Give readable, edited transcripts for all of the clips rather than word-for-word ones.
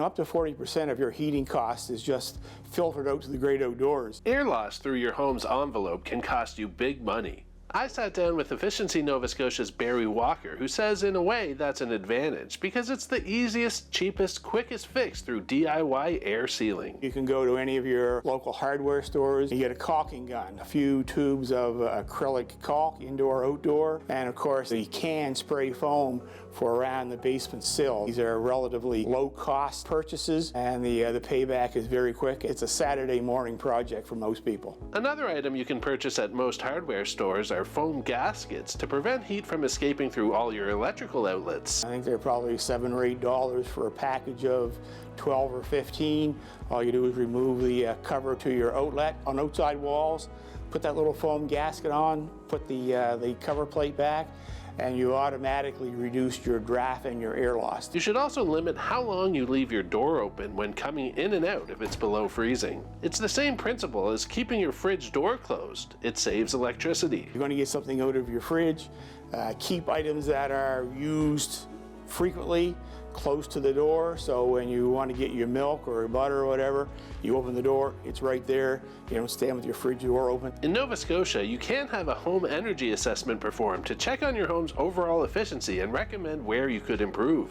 up to 40% of your heating cost is just filtered out to the great outdoors. Air loss through your home's envelope can cost you big money. I sat down with Efficiency Nova Scotia's Barry Walker, who says in a way that's an advantage because it's the easiest, cheapest, quickest fix through DIY air sealing. You can go to any of your local hardware stores, you get a caulking gun, a few tubes of acrylic caulk, indoor, outdoor, and of course the can spray foam for around the basement sill. These are relatively low cost purchases and the payback is very quick. It's a Saturday morning project for most people. Another item you can purchase at most hardware stores are foam gaskets to prevent heat from escaping through all your electrical outlets. I think they're probably $7 or $8 for a package of 12 or 15. All you do is remove the cover to your outlet on outside walls, put that little foam gasket on, put the cover plate back, and you automatically reduce your draft and your air loss. You should also limit how long you leave your door open when coming in and out if it's below freezing. It's the same principle as keeping your fridge door closed. It saves electricity. You're going to get something out of your fridge, keep items that are used frequently close to the door, so when you want to get your milk or butter or whatever, you open the door, it's right there. You don't stand with your fridge door open. In Nova Scotia, you can have a home energy assessment performed to check on your home's overall efficiency and recommend where you could improve.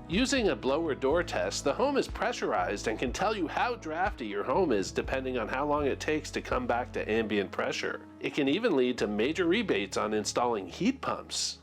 Using a blower door test, the home is pressurized and can tell you how drafty your home is depending on how long it takes to come back to ambient pressure. It can even lead to major rebates on installing heat pumps.